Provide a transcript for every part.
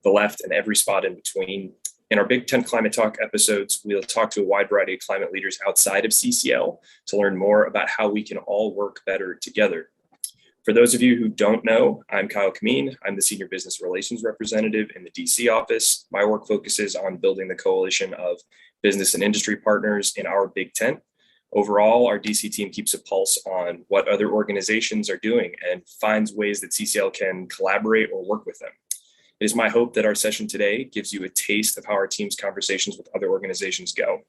the left, and every spot in between. In our Big Ten Climate Talk episodes, we'll talk to a wide variety of climate leaders outside of CCL to learn more about how we can all work better together. For those of you who don't know, I'm Kyle Kammien. I'm the Senior Business Relations Representative in the DC office. My work focuses on building the coalition of business and industry partners in our Big Ten. Overall, our DC team keeps a pulse on what other organizations are doing and finds ways that CCL can collaborate or work with them. It is my hope that our session today gives you a taste of how our team's conversations with other organizations go.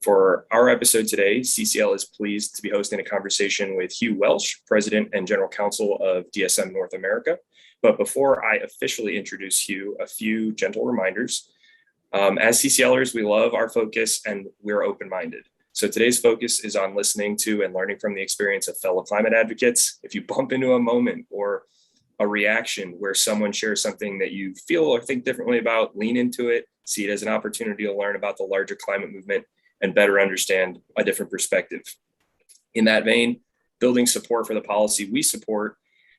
For our episode today, CCL is pleased to be hosting a conversation with Hugh Welsh, President and General Counsel of DSM North America. But before I officially introduce Hugh, a few gentle reminders. As CCLers, we love our focus and we're open-minded. So today's focus is on listening to and learning from the experience of fellow climate advocates. If you bump into a moment or a reaction where someone shares something that you feel or think differently about, lean into it, see it as an opportunity to learn about the larger climate movement and better understand a different perspective. In that vein, building support for the policy we support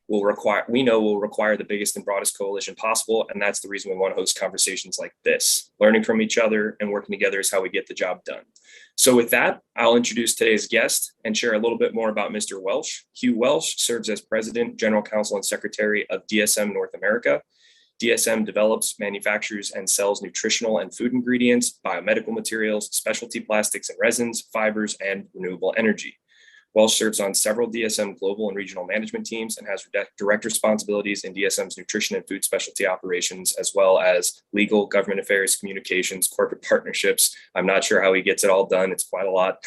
will require the biggest and broadest coalition possible. And that's the reason we want to host conversations like this. Learning from each other and working together is how we get the job done. So with that, I'll introduce today's guest and share a little bit more about Mr. Welsh. Hugh Welsh serves as President, General Counsel, and Secretary of DSM North America. DSM develops, manufactures, and sells nutritional and food ingredients, biomedical materials, specialty plastics and resins, fibers, and renewable energy. Welsh serves on several DSM global and regional management teams and has direct responsibilities in DSM's nutrition and food specialty operations, as well as legal, government affairs, communications, corporate partnerships. I'm not sure how he gets it all done. It's quite a lot.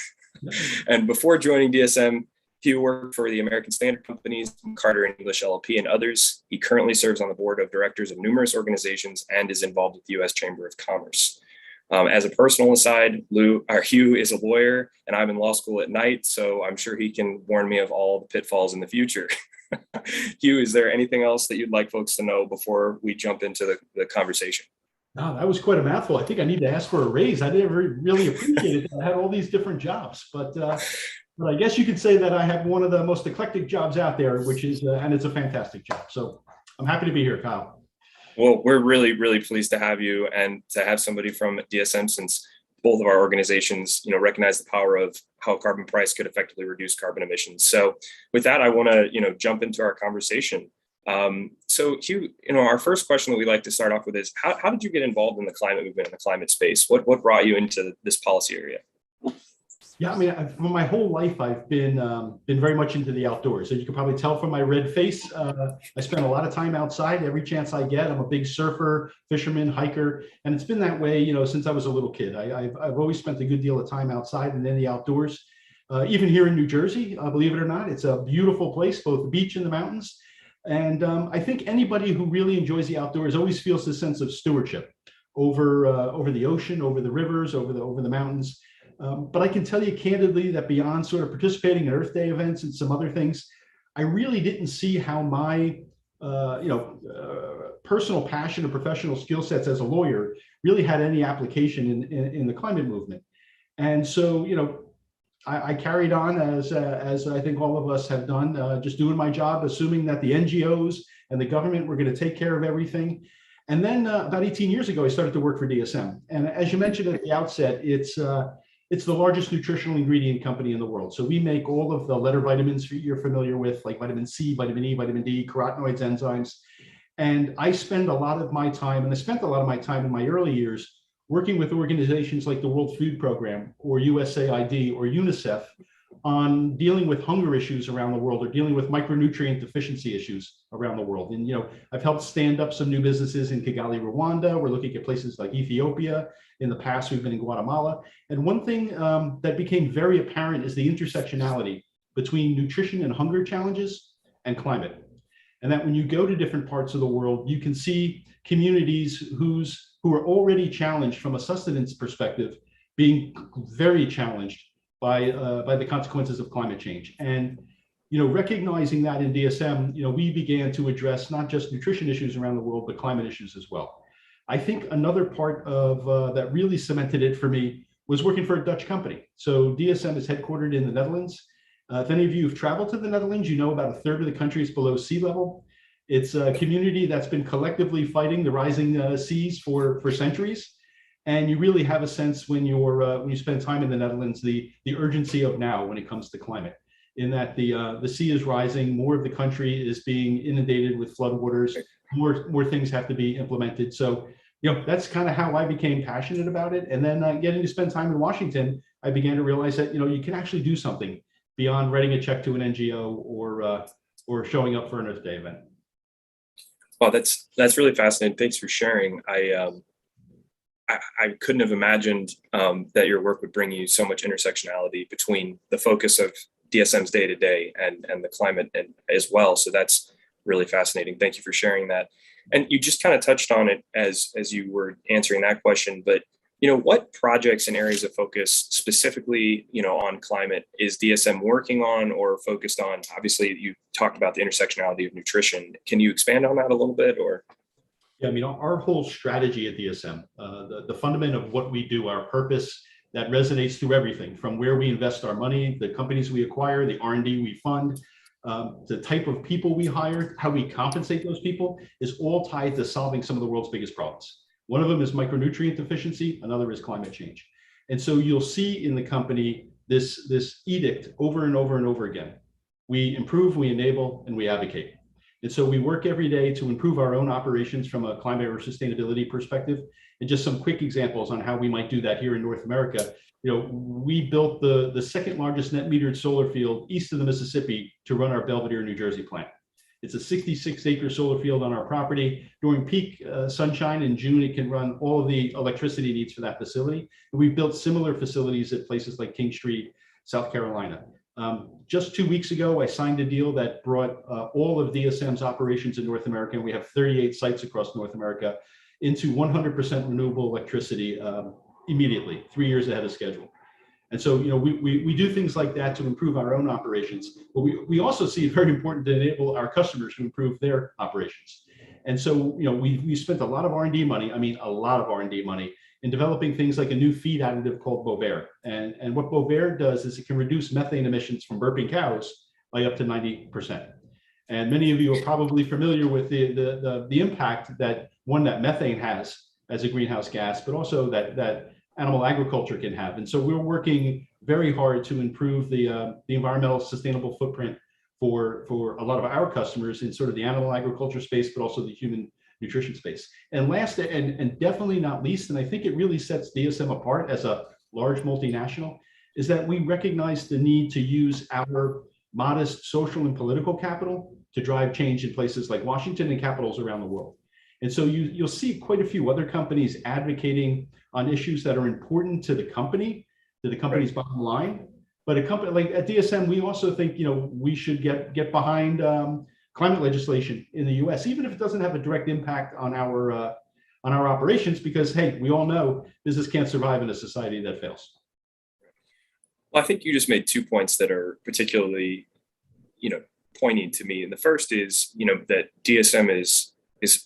And before joining DSM, Hugh worked for the American Standard Companies, Carter and English LLP, and others. He currently serves on the board of directors of numerous organizations and is involved with the U.S. Chamber of Commerce. As a personal aside, Hugh is a lawyer and I'm in law school at night, so I'm sure he can warn me of all the pitfalls in the future. Hugh, is there anything else that you'd like folks to know before we jump into the conversation? No, that was quite a mouthful. I think I need to ask for a raise. I never really appreciated that I had all these different jobs, but I guess you could say that I have one of the most eclectic jobs out there, which is, and it's a fantastic job. So I'm happy to be here, Kyle. Well, we're really, really pleased to have you and to have somebody from DSM, since both of our organizations, recognize the power of how a carbon price could effectively reduce carbon emissions. So with that, I want to, jump into our conversation. So Hugh, our first question that we like to start off with is, how did you get involved in the climate movement and the climate space? What brought you into this policy area? Yeah, I mean, for my whole life, I've been very much into the outdoors. As you can probably tell from my red face, I spend a lot of time outside every chance I get. I'm a big surfer, fisherman, hiker, and it's been that way, since I was a little kid. I've always spent a good deal of time outside and in the outdoors. Even here in New Jersey, believe it or not, it's a beautiful place, both the beach and the mountains. And I think anybody who really enjoys the outdoors always feels this sense of stewardship over the ocean, over the rivers, over the mountains. But I can tell you candidly that beyond sort of participating in Earth Day events and some other things, I really didn't see how my personal passion and professional skill sets as a lawyer really had any application in the climate movement. And so, I carried on as I think all of us have done, just doing my job, assuming that the NGOs and the government were going to take care of everything. And then about 18 years ago, I started to work for DSM. And as you mentioned at the outset, it's the largest nutritional ingredient company in the world. So we make all of the letter vitamins you're familiar with, like vitamin C, vitamin E, vitamin D, carotenoids, enzymes. And I spend a lot of my time, and I spent a lot of my time in my early years working with organizations like the World Food Program or USAID or UNICEF on dealing with hunger issues around the world or dealing with micronutrient deficiency issues around the world. And, I've helped stand up some new businesses in Kigali, Rwanda. We're looking at places like Ethiopia. In the past, we've been in Guatemala. And one thing that became very apparent is the intersectionality between nutrition and hunger challenges and climate. And that when you go to different parts of the world, you can see communities who are already challenged from a sustenance perspective being very challenged by the consequences of climate change. And recognizing that in DSM, we began to address not just nutrition issues around the world, but climate issues as well. I think another part of that really cemented it for me was working for a Dutch company. So DSM is headquartered in the Netherlands. If any of you have traveled to the Netherlands, about a third of the country is below sea level. It's a community that's been collectively fighting the rising seas for centuries. And you really have a sense when you spend time in the Netherlands, the urgency of now when it comes to climate, in that the sea is rising, more of the country is being inundated with floodwaters, more things have to be implemented. So, that's kind of how I became passionate about it. And then getting to spend time in Washington, I began to realize that, you can actually do something beyond writing a check to an NGO or showing up for an Earth Day event. Well, that's really fascinating. Thanks for sharing. I couldn't have imagined that your work would bring you so much intersectionality between the focus of DSM's day to day and the climate as well. So that's really fascinating. Thank you for sharing that. And you just kind of touched on it as you were answering that question, but what projects and areas of focus specifically, on climate is DSM working on or focused on? Obviously, you talked about the intersectionality of nutrition. Can you expand on that a little bit, or? Yeah, our whole strategy at DSM, the fundament of what we do, our purpose that resonates through everything from where we invest our money, the companies we acquire, the R&D we fund, the type of people we hire, how we compensate those people, is all tied to solving some of the world's biggest problems. One of them is micronutrient deficiency, another is climate change. And so you'll see in the company this edict over and over and over again. We improve, we enable, and we advocate. And so we work every day to improve our own operations from a climate or sustainability perspective. And just some quick examples on how we might do that here in North America. We built the second largest net metered solar field east of the Mississippi to run our Belvedere, New Jersey plant. It's a 66-acre solar field on our property. During peak sunshine in June, it can run all of the electricity needs for that facility. And we've built similar facilities at places like King Street, South Carolina. Just 2 weeks ago, I signed a deal that brought all of DSM's operations in North America, and we have 38 sites across North America, into 100% renewable electricity immediately, 3 years ahead of schedule. And so, we do things like that to improve our own operations, but we also see it very important to enable our customers to improve their operations. And so, we spent a lot of R&D money, a lot of R&D money, in developing things like a new feed additive called Bovaer. And what Bovaer does is it can reduce methane emissions from burping cows by up to 90%. And many of you are probably familiar with the impact that methane has as a greenhouse gas, but also that animal agriculture can have. And so we're working very hard to improve the environmental sustainable footprint for a lot of our customers in sort of the animal agriculture space, but also the human nutrition space. And last and definitely not least, and I think it really sets DSM apart as a large multinational, is that we recognize the need to use our modest social and political capital to drive change in places like Washington and capitals around the world. And so you'll see quite a few other companies advocating on issues that are important to the company's bottom line. But a company like at DSM, we also think we should get behind climate legislation in the U.S., even if it doesn't have a direct impact on our operations, because hey, we all know business can't survive in a society that fails. Well, I think you just made 2 points that are particularly, poignant to me. And the first is, that DSM is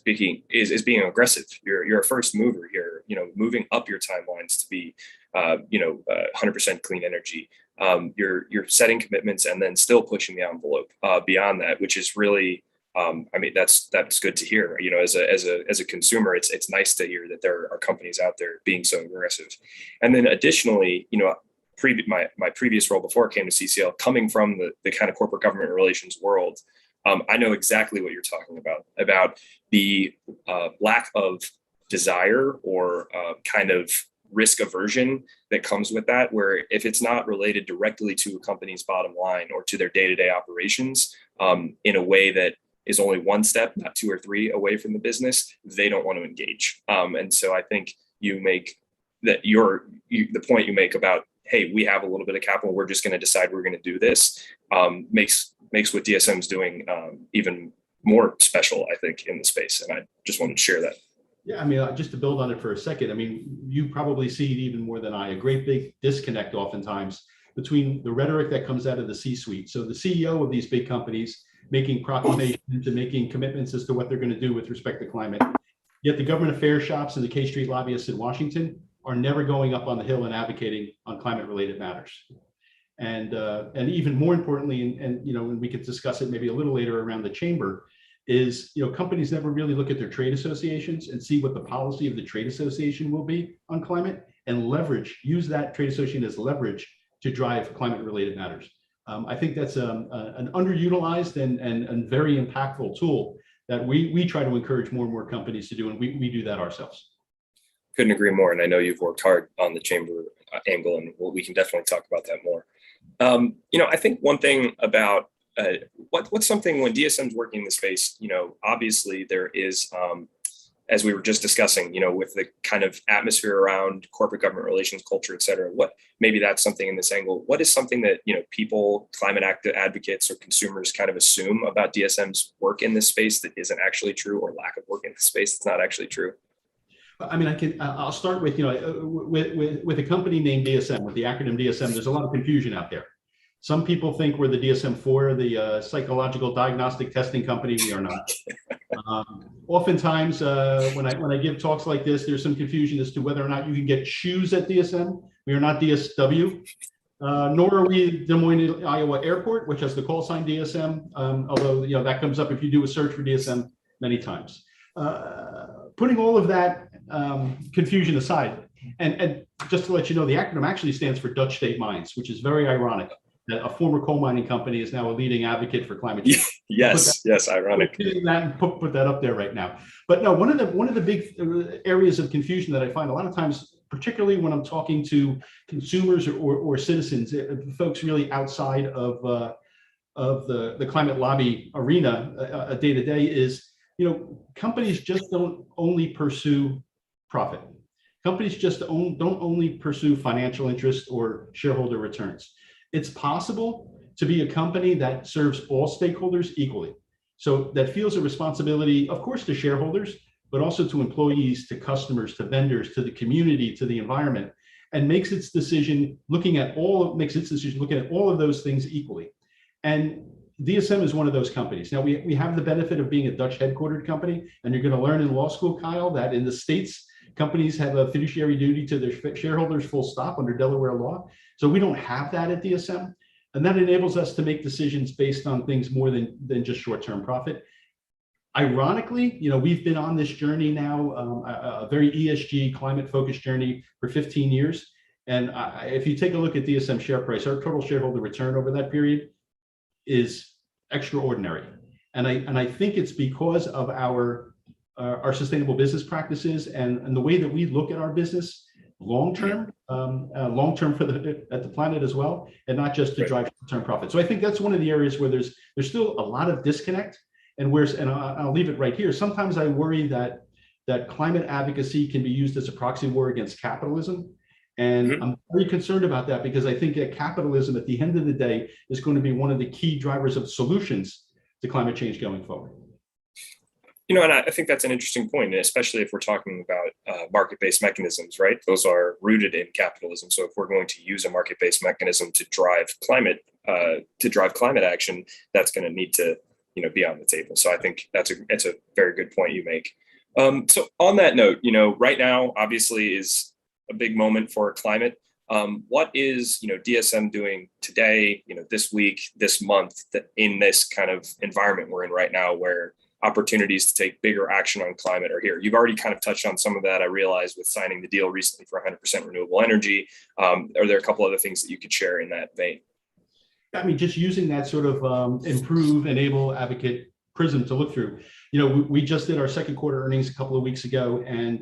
being aggressive. You're a first mover here, moving up your timelines to be, 100% clean energy. You're setting commitments and then still pushing the envelope beyond that, which is really, that's good to hear. As a consumer, it's nice to hear that there are companies out there being so aggressive. And then additionally, my previous role before I came to CCL, coming from the kind of corporate government relations world, I know exactly what you're talking about the lack of desire or kind of risk aversion that comes with that, where if it's not related directly to a company's bottom line or to their day-to-day operations in a way that is only one step, not two or three away from the business, they don't want to engage. And so I think you make that the point you make about, hey, we have a little bit of capital, we're just going to decide we're going to do this, makes what DSM's doing even more special, I think, in the space. And I just wanted to share that. Yeah, just to build on it for a second, you probably see it even more than I, a great big disconnect oftentimes between the rhetoric that comes out of the C-suite. So the CEO of these big companies making proclamations and making commitments as to what they're going to do with respect to climate. Yet the government affairs shops and the K Street lobbyists in Washington are never going up on the Hill and advocating on climate-related matters. And even more importantly, and we could discuss it maybe a little later around the chamber, is, companies never really look at their trade associations and see what the policy of the trade association will be on climate, and use that trade association as leverage to drive climate related matters. I think that's an underutilized and very impactful tool that we try to encourage more and more companies to do, and we do that ourselves. Couldn't agree more. And I know you've worked hard on the chamber angle, and we can definitely talk about that more. I think one thing about what's something when DSM's working in the space, obviously there is, as we were just discussing, with the kind of atmosphere around corporate government relations, culture, et cetera, maybe that's something in this angle. What is something that, people, climate advocates or consumers kind of assume about DSM's work in this space that isn't actually true, or lack of work in the space that's not actually true? I mean, I'll start with, with a company named DSM, with the acronym DSM, there's a lot of confusion out there. Some people think we're the DSM-4, the psychological diagnostic testing company. We are not. Oftentimes, when I give talks like this, there's some confusion as to whether or not you can get shoes at DSM. We are not DSW, nor are we Des Moines, Iowa Airport, which has the call sign DSM, although that comes up if you do a search for DSM many times. Putting all of that confusion aside, and just to let you know, the acronym actually stands for Dutch State Mines, which is very ironic. A former coal mining company is now a leading advocate for climate change. Yes, ironic. Put that up there right now. But no, one of the big areas of confusion that I find a lot of times, particularly when I'm talking to consumers or citizens, folks really outside of the climate lobby arena day to day, is companies just don't only pursue profit. Companies just don't only pursue financial interest or shareholder returns. It's possible to be a company that serves all stakeholders equally. So that feels a responsibility, of course, to shareholders, but also to employees, to customers, to vendors, to the community, to the environment, and makes its decision looking at all of those things equally. And DSM is one of those companies. Now, we have the benefit of being a Dutch headquartered company, and you're going to learn in law school, Kyle, that in the States, companies have a fiduciary duty to their shareholders, full stop, under Delaware law. So we don't have that at DSM. And that enables us to make decisions based on things more than just short-term profit. Ironically, we've been on this journey now, a very ESG climate-focused journey for 15 years. And if you take a look at DSM share price, our total shareholder return over that period is extraordinary. And I think it's because of our sustainable business practices and the way that we look at our business long-term at the planet as well, and not just to drive short-term profit. So I think that's one of the areas where there's still a lot of disconnect, and I'll leave it right here. Sometimes I worry that climate advocacy can be used as a proxy war against capitalism. And I'm very concerned about that, because I think that capitalism at the end of the day is going to be one of the key drivers of solutions to climate change going forward. And I think that's an interesting point, especially if we're talking about market-based mechanisms, right? Those are rooted in capitalism. So if we're going to use a market-based mechanism to drive climate action, that's going to need to, be on the table. So I think it's a very good point you make. So on that note, right now, obviously, is a big moment for climate. What is, DSM doing today, this week, this month, in this kind of environment we're in right now, where opportunities to take bigger action on climate are here? You've already kind of touched on some of that, I realize, with signing the deal recently for 100% renewable energy. Are there a couple other things that you could share in that vein? I mean, just using that sort of improve, enable, advocate prism to look through. We just did our second quarter earnings a couple of weeks ago, and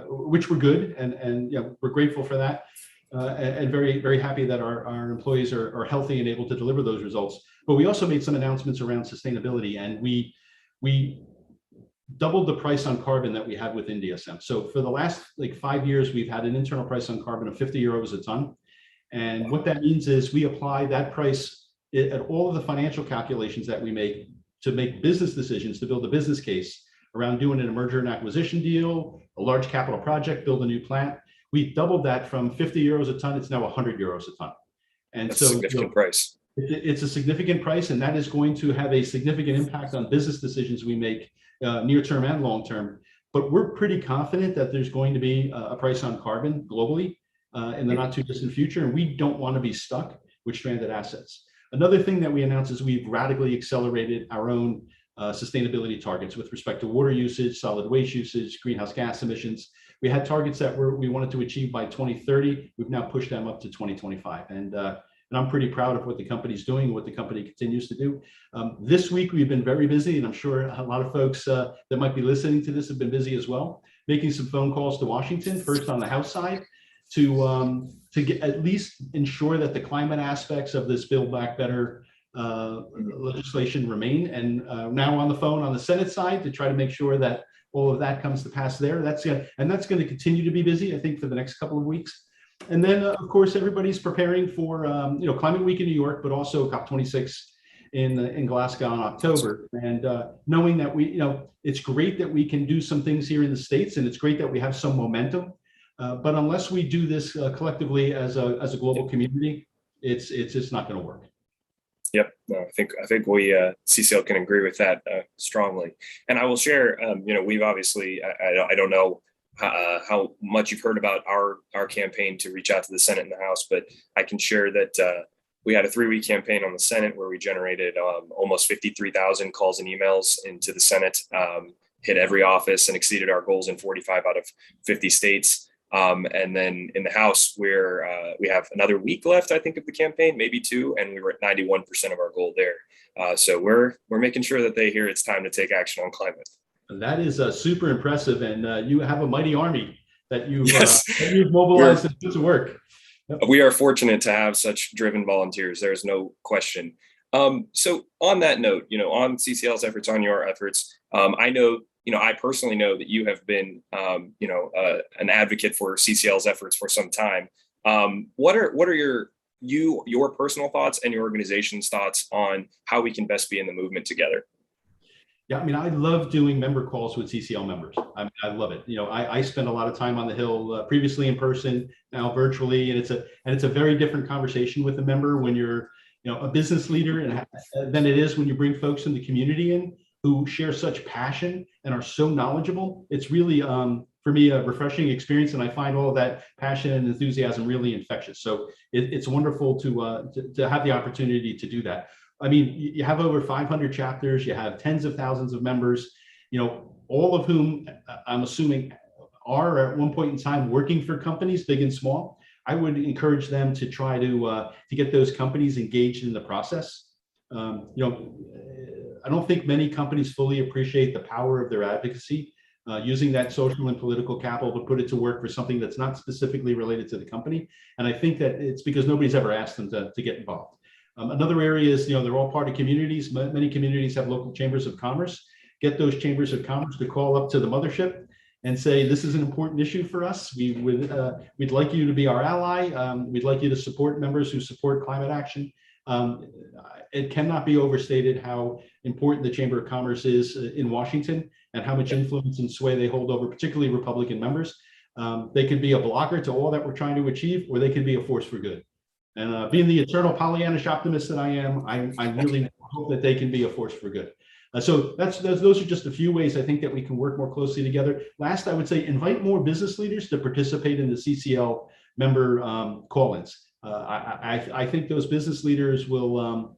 which were good, and we're grateful for that, and very, very happy that our employees are healthy and able to deliver those results. But we also made some announcements around sustainability, and we doubled the price on carbon that we had within DSM. So for the last 5 years, we've had an internal price on carbon of 50 euros a ton. And what that means is we apply that price at all of the financial calculations that we make to make business decisions, to build a business case around doing a merger and acquisition deal, a large capital project, build a new plant. We doubled that from 50 euros a ton. It's now 100 euros a ton. And that's a significant price. It's a significant price, and that is going to have a significant impact on business decisions we make near term and long term. But we're pretty confident that there's going to be a price on carbon globally in the not too distant future, and we don't want to be stuck with stranded assets. Another thing that we announced is we've radically accelerated our own sustainability targets with respect to water usage, solid waste usage, greenhouse gas emissions. We had targets that we wanted to achieve by 2030. We've now pushed them up to 2025. And I'm pretty proud of what the company's doing, what the company continues to do. This week, we've been very busy, and I'm sure a lot of folks that might be listening to this have been busy as well, making some phone calls to Washington, first on the House side, to get, at least ensure that the climate aspects of this Build Back Better legislation remain, and now on the phone on the Senate side to try to make sure that all of that comes to pass there. That's going to continue to be busy, I think, for the next couple of weeks. And then, of course, everybody's preparing for Climate Week in New York, but also COP26 in Glasgow in October. And knowing that it's great that we can do some things here in the States, and it's great that we have some momentum. But unless we do this collectively as a global community, it's just not going to work. Yep, no, I think we CCL can agree with that strongly. And I will share. We've obviously I don't know how much you've heard about our campaign to reach out to the Senate and the House, but I can share that we had a 3-week campaign on the Senate where we generated almost 53,000 calls and emails into the Senate, hit every office and exceeded our goals in 45 out of 50 states. And then in the House, where we have another week left, I think, of the campaign, maybe 2, and we were at 91% of our goal there. So we're making sure that they hear it's time to take action on climate. That is super impressive, and you have a mighty army that you've you've mobilized to do the work. Yep. We are fortunate to have such driven volunteers. There's no question. So on that note, on CCL's efforts, on your efforts, I know. I personally know that you have been, an advocate for CCL's efforts for some time. What are your personal thoughts and your organization's thoughts on how we can best be in the movement together? Yeah, I love doing member calls with CCL members. I love it. I spend a lot of time on the Hill, previously in person, now virtually, and it's a very different conversation with a member when you're, a business leader, and than it is when you bring folks in the community in who share such passion and are so knowledgeable. It's really, for me, a refreshing experience, and I find all of that passion and enthusiasm really infectious. So it's wonderful to have the opportunity to do that. You have over 500 chapters, you have tens of thousands of members, all of whom I'm assuming are at one point in time working for companies, big and small. I would encourage them to try to get those companies engaged in the process. I don't think many companies fully appreciate the power of their advocacy, using that social and political capital to put it to work for something that's not specifically related to the company. And I think that it's because nobody's ever asked them to get involved. Another area is, they're all part of communities. Many communities have local chambers of commerce. Get those chambers of commerce to call up to the mothership and say, this is an important issue for us. We'd like you to be our ally. We'd like you to support members who support climate action. It cannot be overstated how important the Chamber of Commerce is in Washington and how much influence and sway they hold over, particularly Republican members. They could be a blocker to all that we're trying to achieve, or they could be a force for good. And being the eternal Pollyannish optimist that I am, I really hope that they can be a force for good. So those are just a few ways I think that we can work more closely together. Last, I would say invite more business leaders to participate in the CCL member call-ins. I think those business leaders will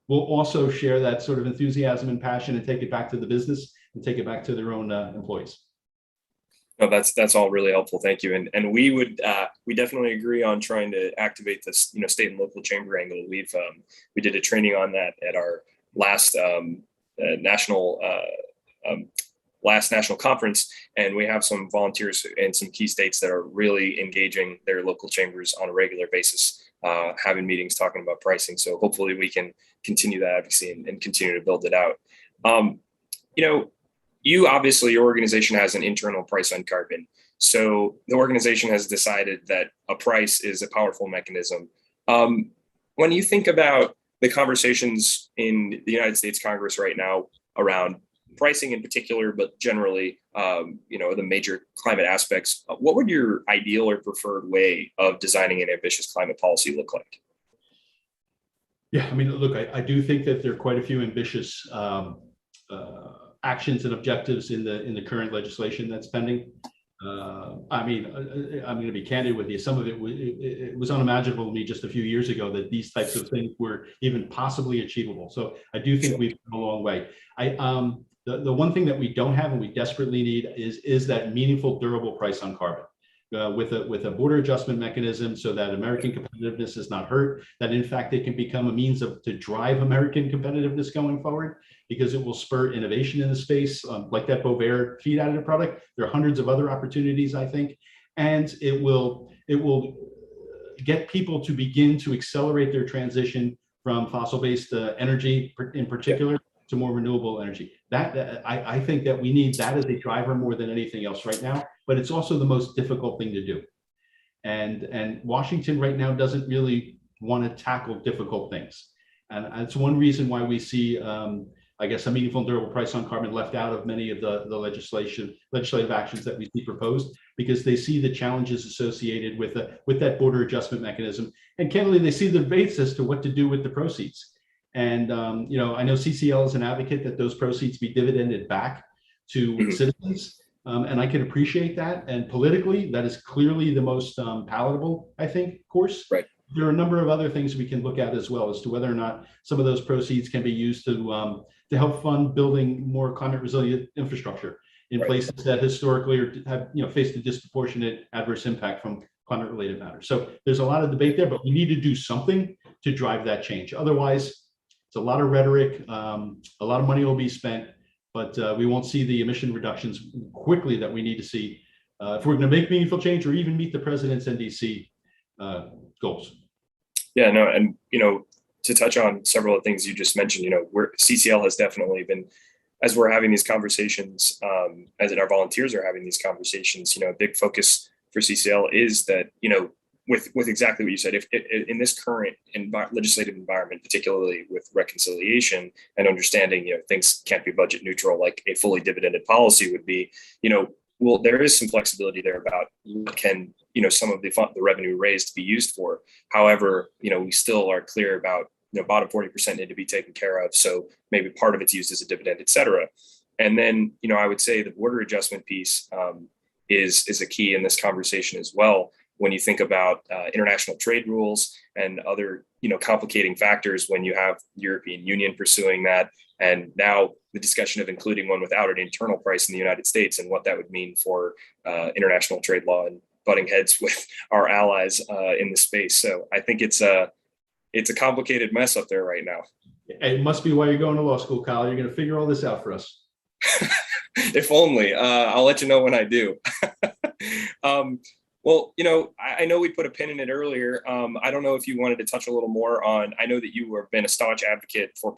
also share that sort of enthusiasm and passion and take it back to the business and take it back to their own employees. No, that's all really helpful. Thank you. And we definitely agree on trying to activate this, state and local chamber angle. We did a training on that at our last national conference, and we have some volunteers in some key states that are really engaging their local chambers on a regular basis, having meetings, talking about pricing. So hopefully we can continue that advocacy and continue to build it out. Your organization has an internal price on carbon. So the organization has decided that a price is a powerful mechanism. When you think about the conversations in the United States Congress right now around pricing in particular, but generally, the major climate aspects, what would your ideal or preferred way of designing an ambitious climate policy look like? Yeah, look, I do think that there are quite a few ambitious actions and objectives in the current legislation that's pending. I mean, I'm going to be candid with you. Some of it was unimaginable to me just a few years ago that these types of things were even possibly achievable. So I do think we've come a long way. The one thing that we don't have and we desperately need is that meaningful, durable price on carbon. With a border adjustment mechanism so that American competitiveness is not hurt, that in fact it can become a means to drive American competitiveness going forward, because it will spur innovation in the space, like that Bovaer feed additive product. There are hundreds of other opportunities, I think, and it will get people to begin to accelerate their transition from fossil-based energy, in particular, to more renewable energy. I think that we need that as a driver more than anything else right now, but it's also the most difficult thing to do. And Washington right now doesn't really want to tackle difficult things. And it's one reason why we see, I guess, a meaningful and durable price on carbon left out of many of the legislative actions that we see proposed, because they see the challenges associated with that border adjustment mechanism. And candidly, they see the debates as to what to do with the proceeds. And, I know CCL is an advocate that those proceeds be dividended back to citizens. And I can appreciate that. And politically, that is clearly the most palatable, I think, course. Right. There are a number of other things we can look at as well as to whether or not some of those proceeds can be used to help fund building more climate resilient infrastructure in places that historically have faced a disproportionate adverse impact from climate related matters. So there's a lot of debate there, but we need to do something to drive that change. Otherwise, it's a lot of rhetoric, a lot of money will be spent, but we won't see the emission reductions quickly that we need to see if we're going to make meaningful change or even meet the president's NDC goals. Yeah, no, and to touch on several of the things you just mentioned, CCL has definitely been, as we're having these conversations, as our volunteers are having these conversations, a big focus for CCL is that, with exactly what you said, if in this current legislative environment, particularly with reconciliation and understanding, things can't be budget neutral like a fully dividended policy would be, well, there is some flexibility there about what can, some of the revenue raised be used for. However, we still are clear about, bottom 40% need to be taken care of. So maybe part of it's used as a dividend, et cetera. And then, I would say the border adjustment piece is a key in this conversation as well. When you think about international trade rules and other, complicating factors, when you have the European Union pursuing that, and now the discussion of including one without an internal price in the United States and what that would mean for international trade law and butting heads with our allies in the space. So I think it's a complicated mess up there right now. It must be why you're going to law school, Kyle. You're going to figure all this out for us. If only. I'll let you know when I do. Well, I know we put a pin in it earlier. I don't know if you wanted to touch a little more on, I know that you have been a staunch advocate for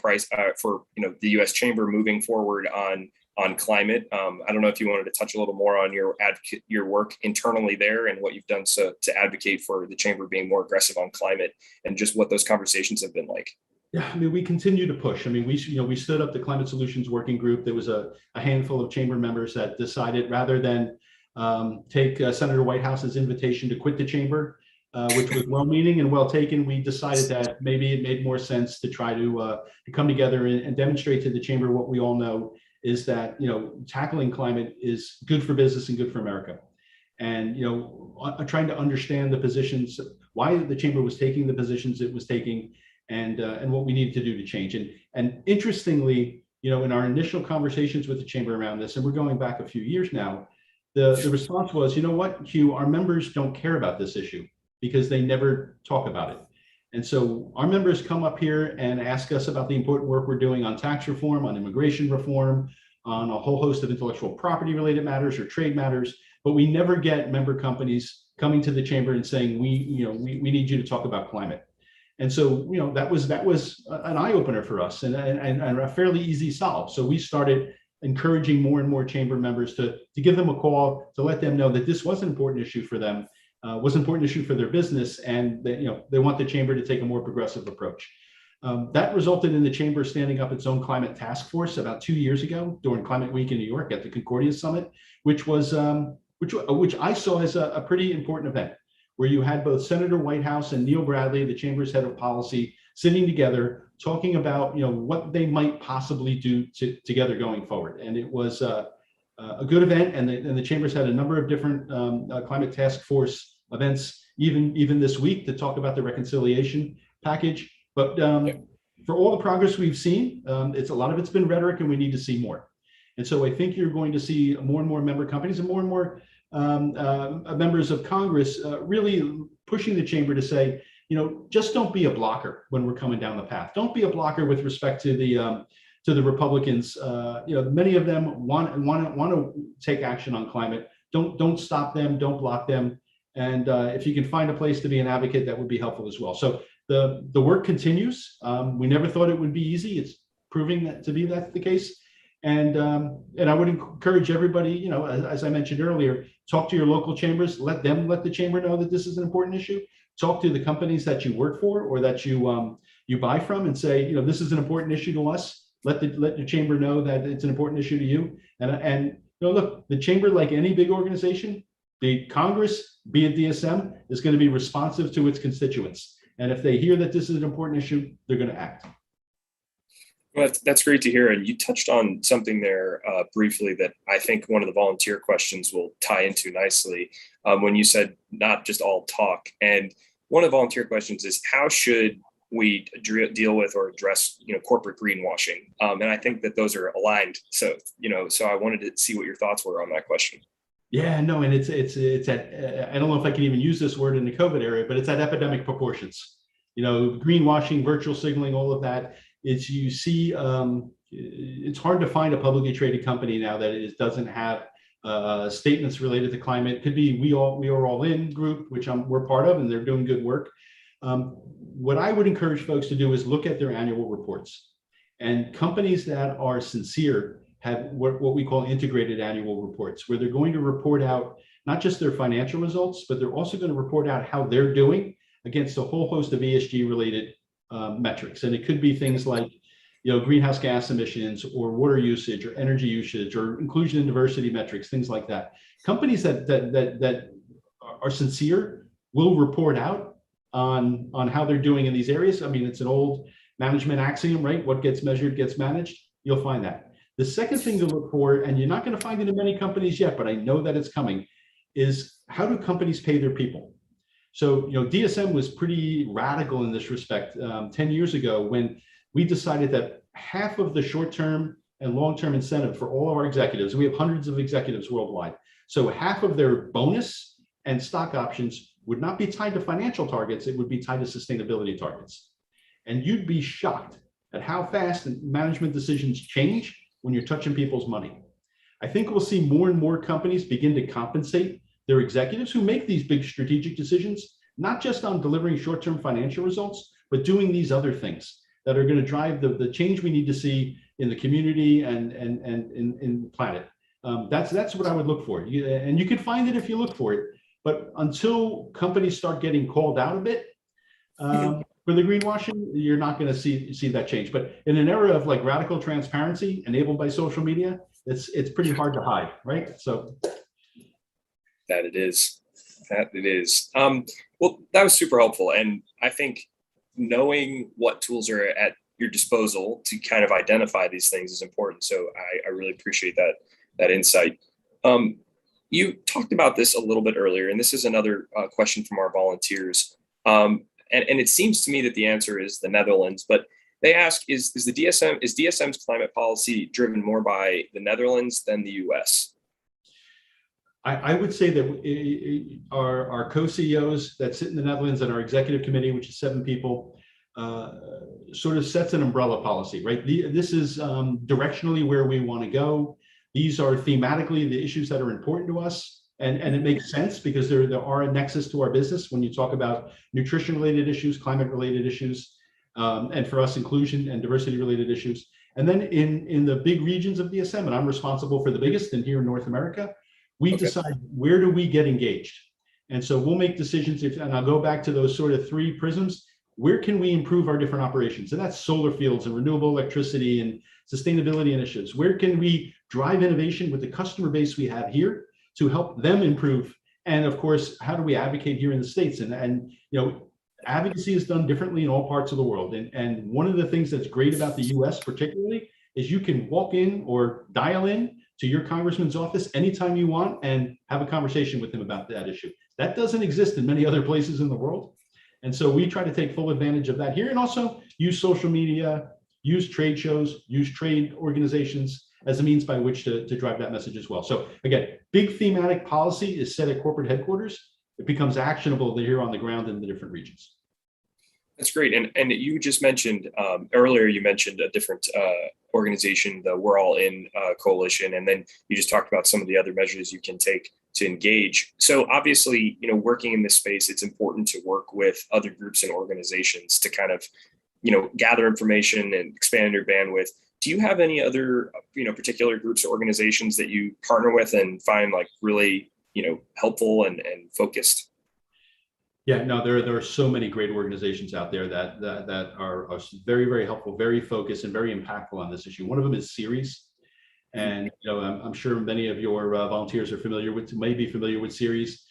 the U.S. Chamber moving forward on climate. I don't know if you wanted to touch a little more on your work internally there and what you've done to advocate for the Chamber being more aggressive on climate and just what those conversations have been like. Yeah, we continue to push. We stood up the Climate Solutions Working Group. There was a handful of Chamber members that decided rather than take Senator Whitehouse's invitation to quit the Chamber, which was well-meaning and well taken. We decided that maybe it made more sense to try to come together and demonstrate to the Chamber what we all know is that tackling climate is good for business and good for America. And trying to understand the positions, why the Chamber was taking the positions it was taking, and what we needed to do to change. And interestingly, in our initial conversations with the Chamber around this, and we're going back a few years now, the response was, you know what, Hugh, our members don't care about this issue because they never talk about it. And so our members come up here and ask us about the important work we're doing on tax reform, on immigration reform, on a whole host of intellectual property related matters or trade matters, but we never get member companies coming to the Chamber and saying, we need you to talk about climate. And so, that was an eye opener for us and a fairly easy solve. So we started encouraging more and more Chamber members to give them a call, to let them know that this was an important issue for them, was an important issue for their business, and that they want the Chamber to take a more progressive approach. That resulted in the Chamber standing up its own climate task force about 2 years ago during Climate Week in New York at the Concordia Summit, which I saw as a pretty important event, where you had both Senator Whitehouse and Neil Bradley, the Chamber's head of policy, sitting together talking about what they might possibly do together going forward. And it was a good event, and the chambers had a number of different climate task force events, even this week, to talk about the reconciliation package. But for all the progress we've seen, a lot of it's been rhetoric, and we need to see more. And so I think you're going to see more and more member companies and more members of Congress really pushing the chamber to say, just don't be a blocker when we're coming down the path. Don't be a blocker with respect to the Republicans. Many of them want to take action on climate. Don't stop them. Don't block them. And if you can find a place to be an advocate, that would be helpful as well. So the work continues. We never thought it would be easy. It's proving that to be that's the case. And I would encourage everybody, as I mentioned earlier, talk to your local chambers. Let the chamber know that this is an important issue. Talk to the companies that you work for or that you buy from, and say, this is an important issue to us. Let the chamber know that it's an important issue to you. And look, the chamber, like any big organization, the Congress, be it DSM, is going to be responsive to its constituents. And if they hear that this is an important issue, they're going to act. Well, that's great to hear. And you touched on something there briefly that I think one of the volunteer questions will tie into nicely when you said not just all talk. And one of the volunteer questions is, how should we deal with or address, corporate greenwashing? And I think that those are aligned. So, so I wanted to see what your thoughts were on that question. Yeah, no, and it's at, I don't know if I can even use this word in the COVID area, but it's at epidemic proportions. Greenwashing, virtual signaling, all of that. It's hard to find a publicly traded company now that doesn't have statements related to climate. It could be we are all in group, which we're part of, and they're doing good work. What I would encourage folks to do is look at their annual reports, and companies that are sincere have what we call integrated annual reports, where they're going to report out not just their financial results, but they're also going to report out how they're doing against a whole host of ESG related metrics. And it could be things like, greenhouse gas emissions or water usage or energy usage or inclusion and diversity metrics, things like that. Companies that are sincere will report out on how they're doing in these areas. I mean, it's an old management axiom, right? What gets measured gets managed. You'll find that. The second thing to look for, and you're not going to find it in many companies yet, but I know that it's coming, is how do companies pay their people? So, DSM was pretty radical in this respect 10 years ago when we decided that half of the short-term and long-term incentive for all of our executives, we have hundreds of executives worldwide, so half of their bonus and stock options would not be tied to financial targets, it would be tied to sustainability targets. And you'd be shocked at how fast management decisions change when you're touching people's money. I think we'll see more and more companies begin to compensate their executives who make these big strategic decisions, not just on delivering short-term financial results, but doing these other things that are going to drive the change we need to see in the community and in the planet. That's what I would look for. And you can find it if you look for it. But until companies start getting called out a bit for the greenwashing, you're not going to see that change. But in an era of like radical transparency enabled by social media, it's pretty hard to hide, right? So that it is. Well, that was super helpful. And I think knowing what tools are at your disposal to kind of identify these things is important. So I really appreciate that insight. You talked about this a little bit earlier, and this is another question from our volunteers. And it seems to me that the answer is the Netherlands, but they ask, is DSM's climate policy driven more by the Netherlands than the US? I would say that our co-CEOs that sit in the Netherlands and our executive committee, which is 7 people, sort of sets an umbrella policy, right? This is directionally where we want to go. These are thematically the issues that are important to us. And it makes sense because there are a nexus to our business when you talk about nutrition-related issues, climate-related issues, and for us, inclusion and diversity-related issues. And then in the big regions of DSM, and I'm responsible for the biggest, and here in North America, we decide where do we get engaged. And so we'll make decisions, and I'll go back to those sort of 3 prisms. Where can we improve our different operations? And that's solar fields and renewable electricity and sustainability initiatives. Where can we drive innovation with the customer base we have here to help them improve? And of course, how do we advocate here in the States? And advocacy is done differently in all parts of the world. And one of the things that's great about the US particularly is you can walk in or dial in to your congressman's office anytime you want and have a conversation with him about that issue. That doesn't exist in many other places in the world. And so we try to take full advantage of that here, and also use social media, use trade shows, use trade organizations as a means by which to drive that message as well. So again, big thematic policy is set at corporate headquarters. It becomes actionable here on the ground in the different regions. That's great. And you just mentioned earlier, you mentioned a different organization, the We're All In coalition, and then you just talked about some of the other measures you can take to engage. So obviously, working in this space, it's important to work with other groups and organizations to kind of, gather information and expand your bandwidth. Do you have any other, particular groups or organizations that you partner with and find like really, helpful and focused? Yeah, no, there are so many great organizations out there that are very, very helpful, very focused, and very impactful on this issue. One of them is Ceres, and I'm sure many of your volunteers may be familiar with Ceres.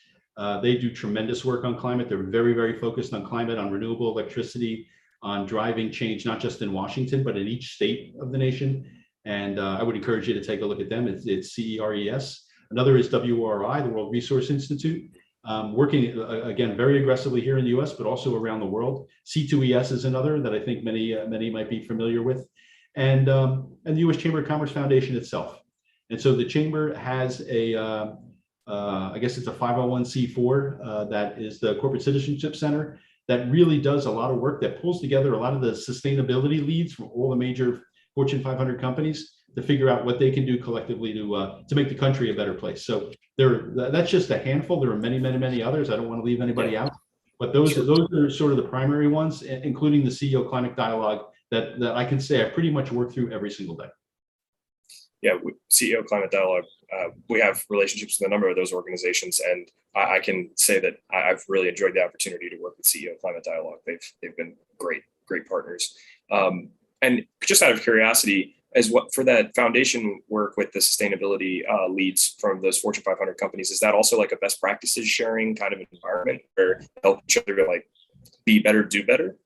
They do tremendous work on climate. They're very, very focused on climate, on renewable electricity, on driving change, not just in Washington, but in each state of the nation. And I would encourage you to take a look at them. It's CERES. Another is WRI, the World Resource Institute. Working again very aggressively here in the U.S., but also around the world. C2ES is another that I think many might be familiar with, and the U.S. Chamber of Commerce Foundation itself. And so the chamber has I guess it's a 501c4 that is the Corporate Citizenship Center that really does a lot of work that pulls together a lot of the sustainability leads from all the major Fortune 500 companies to figure out what they can do collectively to make the country a better place. So that's just a handful. There are many, many, many others. I don't want to leave anybody out, but those are sort of the primary ones, including the CEO Climate Dialogue that I can say I pretty much work through every single day. Yeah, CEO Climate Dialogue, we have relationships with a number of those organizations, and I can say that I've really enjoyed the opportunity to work with CEO Climate Dialogue. They've been great partners. And just out of curiosity, as what for that foundation work with the sustainability leads from those Fortune 500 companies, is that also like a best practices sharing kind of environment where help each other to like be better, do better?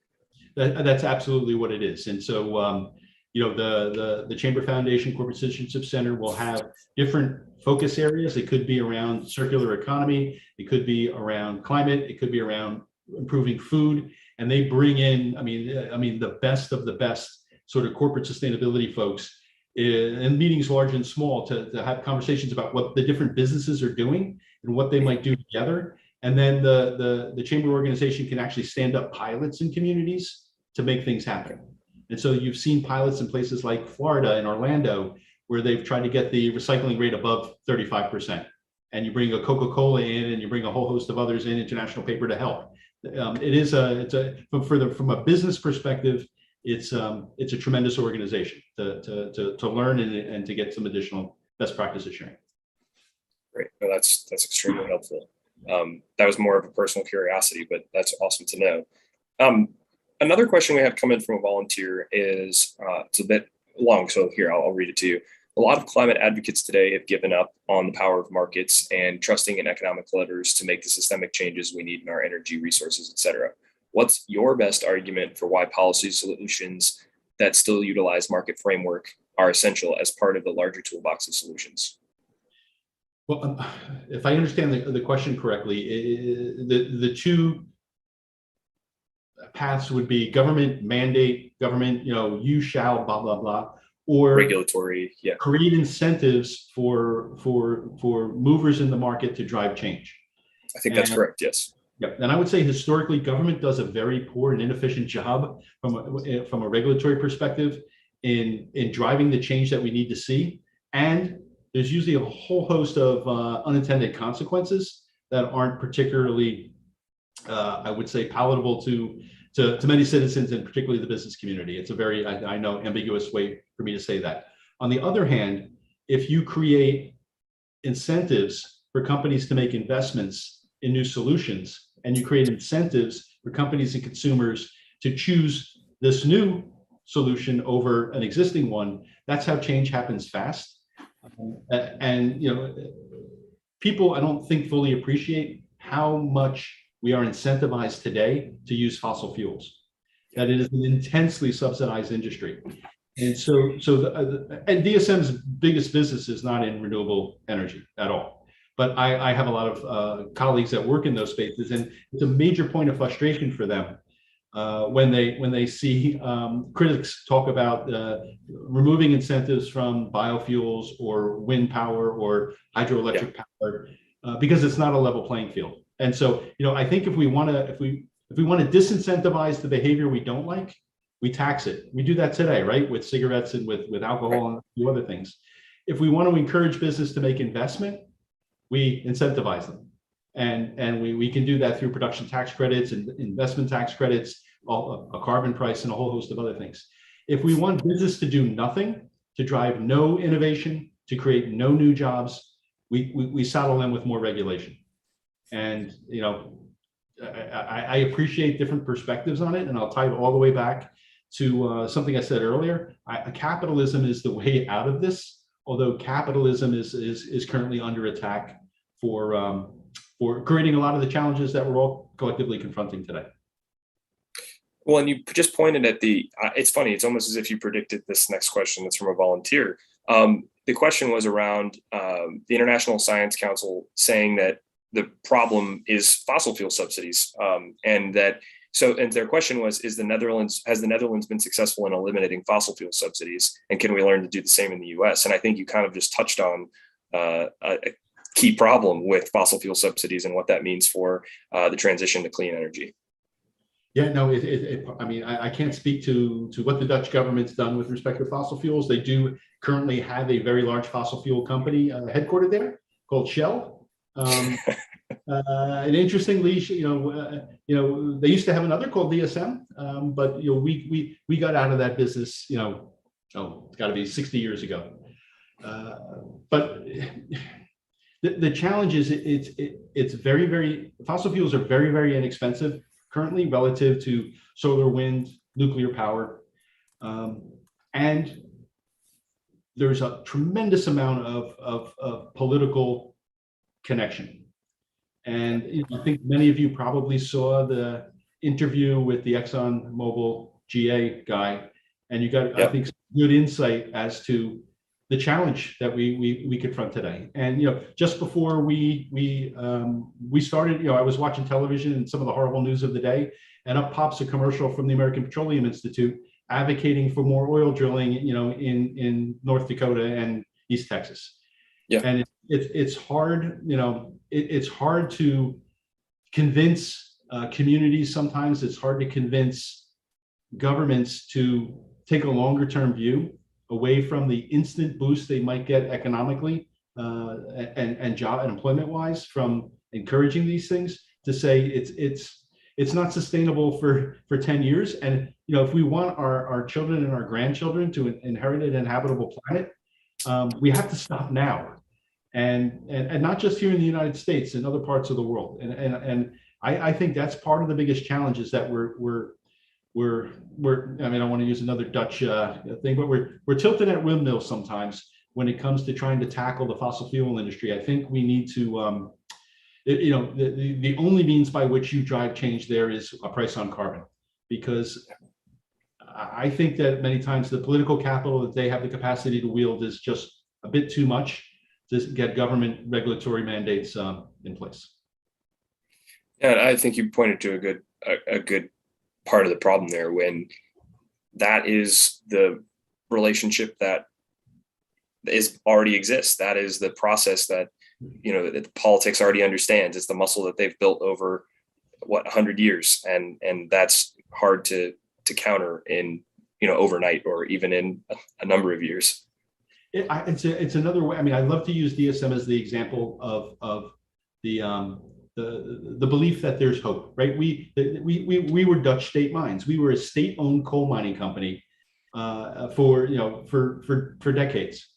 That's absolutely what it is. And so, the Chamber Foundation Corporate Citizenship Center will have different focus areas. It could be around circular economy. It could be around climate. It could be around improving food. And they bring in, I mean, the best of the best sort of corporate sustainability folks in meetings large and small to have conversations about what the different businesses are doing and what they might do together. And then the chamber organization can actually stand up pilots in communities to make things happen. And so you've seen pilots in places like Florida and Orlando, where they've tried to get the recycling rate above 35%. And you bring a Coca-Cola in, and you bring a whole host of others in, International Paper to help. From a business perspective, it's a tremendous organization to learn and to get some additional best practices sharing. Great, well, that's extremely helpful. That was more of a personal curiosity, but that's awesome to know. Another question we have come in from a volunteer is, it's a bit long, so here, I'll read it to you. A lot of climate advocates today have given up on the power of markets and trusting in economic levers to make the systemic changes we need in our energy resources, et cetera. What's your best argument for why policy solutions that still utilize market framework are essential as part of the larger toolbox of solutions? Well, if I understand the question correctly, the two paths would be government mandate, government, you shall, blah, blah, blah, or regulatory, yeah, create incentives for movers in the market to drive change. I think that's correct, yes. Yep. And I would say historically, government does a very poor and inefficient job from a regulatory perspective in driving the change that we need to see. And there's usually a whole host of unintended consequences that aren't particularly, I would say, palatable to many citizens, and particularly the business community. It's a very, I know, ambiguous way for me to say that. On the other hand, if you create incentives for companies to make investments in new solutions, and you create incentives for companies and consumers to choose this new solution over an existing one, that's how change happens fast. And people, I don't think, fully appreciate how much we are incentivized today to use fossil fuels, that it is an intensely subsidized industry. And and DSM's biggest business is not in renewable energy at all. But I have a lot of colleagues that work in those spaces, and it's a major point of frustration for them when they see critics talk about removing incentives from biofuels or wind power or hydroelectric power because it's not a level playing field. And so, I think if we want to disincentivize the behavior we don't like, we tax it. We do that today, right? With cigarettes and with alcohol and a few other things. If we want to encourage business to make investment, we incentivize them. And we can do that through production tax credits and investment tax credits, a carbon price, and a whole host of other things. If we want business to do nothing, to drive no innovation, to create no new jobs, we saddle them with more regulation. And, I appreciate different perspectives on it, and I'll tie it all the way back to something I said earlier. Capitalism is the way out of this, although capitalism is currently under attack for creating a lot of the challenges that we're all collectively confronting today. Well, and you just pointed at it's funny, it's almost as if you predicted this next question that's from a volunteer. The question was around the International Science Council saying that the problem is fossil fuel subsidies, and their question was, has the Netherlands been successful in eliminating fossil fuel subsidies, and can we learn to do the same in the US? And I think you kind of just touched on a key problem with fossil fuel subsidies and what that means for the transition to clean energy. Yeah, no, I mean, I can't speak to what the Dutch government's done with respect to fossil fuels. They do currently have a very large fossil fuel company headquartered there called Shell. And interestingly, they used to have another called DSM, but we got out of that business, it's got to be 60 years ago. But the challenge is it's very fossil fuels are very, very inexpensive currently relative to solar, wind, nuclear power, and there's a tremendous amount of political connection. And I think many of you probably saw the interview with the ExxonMobil GA guy, and you got, I think, some good insight as to the challenge that we confront today. And just before we started, I was watching television and some of the horrible news of the day, and up pops a commercial from the American Petroleum Institute advocating for more oil drilling, in North Dakota and East Texas. Yeah, and it's hard, it's hard to convince communities. Sometimes it's hard to convince governments to take a longer term view away from the instant boost they might get economically and job and employment wise from encouraging these things, to say it's not sustainable for 10 years. And if we want our children and our grandchildren to inherit an inhabitable planet, we have to stop now. And not just here in the United States, in other parts of the world. And I think that's part of the biggest challenge, is that we're I mean, I don't want to use another Dutch thing, but we're tilted at windmills sometimes when it comes to trying to tackle the fossil fuel industry. I think we need to, the only means by which you drive change there is a price on carbon, because I think that many times the political capital that they have the capacity to wield is just a bit too much to get government regulatory mandates in place. Yeah, I think you pointed to a good part of the problem there, when that is the relationship that already exists. That is the process that that politics already understands. It's the muscle that they've built over 100 years, and that's hard to counter in overnight, or even in a number of years. It's another way. I mean, I love to use DSM as the example of the belief that there's hope, right? We were Dutch state mines. We were a state-owned coal mining company for decades,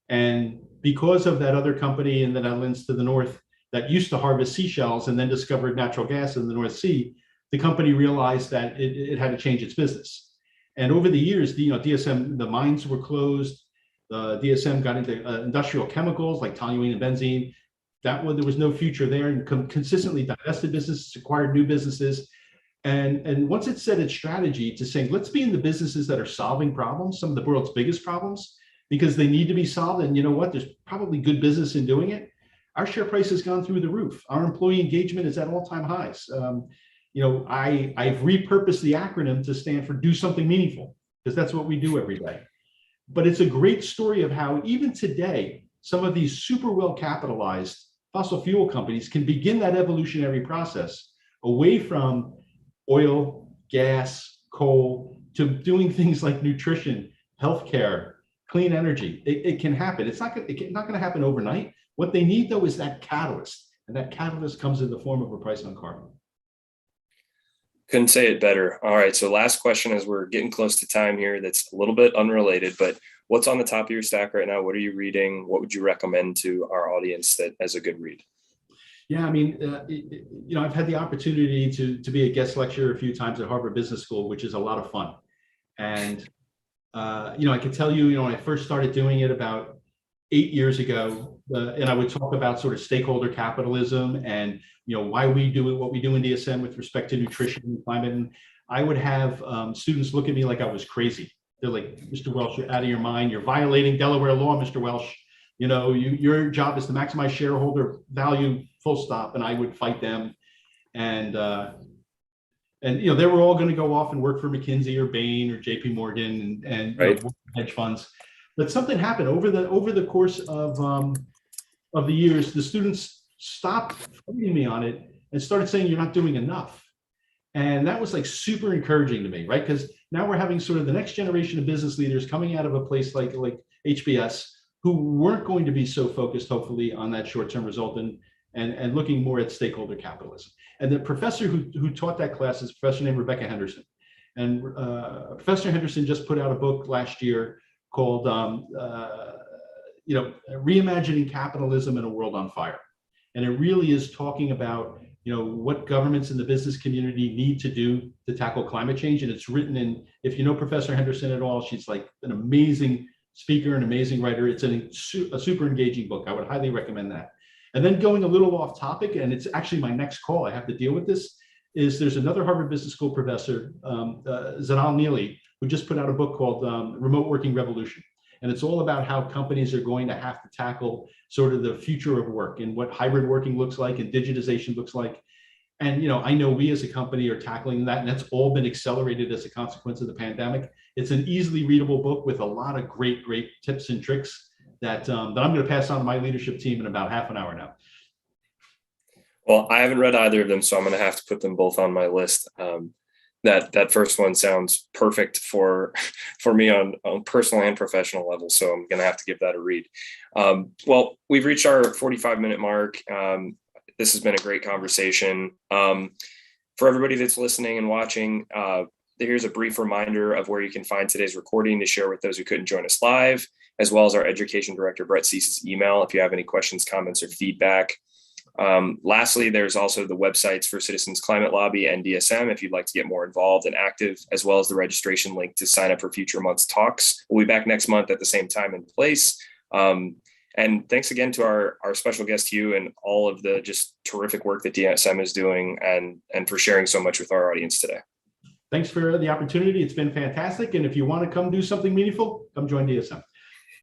and because of that other company in the Netherlands to the north that used to harvest seashells and then discovered natural gas in the North Sea, the company realized that it had to change its business. And over the years, DSM, the mines were closed. DSM got into industrial chemicals like toluene and benzene. There was no future there, and consistently divested businesses, acquired new businesses. And once it set its strategy to saying, let's be in the businesses that are solving problems, some of the world's biggest problems, because they need to be solved. And you know what? There's probably good business in doing it. Our share price has gone through the roof. Our employee engagement is at all-time highs. I've repurposed the acronym to stand for do something meaningful, because that's what we do every day. But it's a great story of how even today, some of these super well capitalized fossil fuel companies can begin that evolutionary process away from oil, gas, coal, to doing things like nutrition, healthcare, clean energy. It can happen. It's not going to happen overnight. What they need, though, is that catalyst. And that catalyst comes in the form of a price on carbon. Couldn't say it better. All right. So last question, as we're getting close to time here, that's a little bit unrelated, but what's on the top of your stack right now? What are you reading? What would you recommend to our audience that as a good read? Yeah, I mean, I've had the opportunity to be a guest lecturer a few times at Harvard Business School, which is a lot of fun. And, I can tell you, when I first started doing it about 8 years ago, and I would talk about sort of stakeholder capitalism and, why we do what we do in DSM with respect to nutrition and climate. And I would have students look at me like I was crazy. They're like, Mr. Welsh, you're out of your mind. You're violating Delaware law, Mr. Welsh. Your job is to maximize shareholder value, full stop. And I would fight them. And they were all going to go off and work for McKinsey or Bain or JP Morgan and right. Hedge funds. But something happened over the course of the years. The students stopped fighting me on it and started saying, you're not doing enough. And that was like super encouraging to me, right? Because now we're having sort of the next generation of business leaders coming out of a place like HBS who weren't going to be so focused, hopefully, on that short-term result and looking more at stakeholder capitalism. And the professor who taught that class is a professor named Rebecca Henderson. And Professor Henderson just put out a book last year called Reimagining Capitalism in a World on Fire. And it really is talking about what governments and the business community need to do to tackle climate change. And it's written in, if you know Professor Henderson at all, she's like an amazing speaker, an amazing writer. It's a super engaging book. I would highly recommend that. And then going a little off topic, and it's actually my next call, I have to deal with this, is there's another Harvard Business School professor, Zadal Neely, who just put out a book called Remote Working Revolution. And it's all about how companies are going to have to tackle sort of the future of work and what hybrid working looks like and digitization looks like. And, I know we as a company are tackling that, and that's all been accelerated as a consequence of the pandemic. It's an easily readable book with a lot of great tips and tricks that I'm going to pass on to my leadership team in about half an hour now. Well, I haven't read either of them, so I'm going to have to put them both on my list. That first one sounds perfect for me on personal and professional level. So I'm going to have to give that a read. Well, we've reached our 45-minute mark. This has been a great conversation. For everybody that's listening and watching, here's a brief reminder of where you can find today's recording to share with those who couldn't join us live, as well as our education director, Brett Cease's email, if you have any questions, comments, or feedback. Lastly, there's also the websites for Citizens Climate Lobby and DSM if you'd like to get more involved and active, as well as the registration link to sign up for future month's talks. We'll be back next month at the same time and place. And thanks again to our special guest, Hugh, and all of the just terrific work that DSM is doing and for sharing so much with our audience today. Thanks for the opportunity. It's been fantastic. And if you want to come do something meaningful, come join DSM.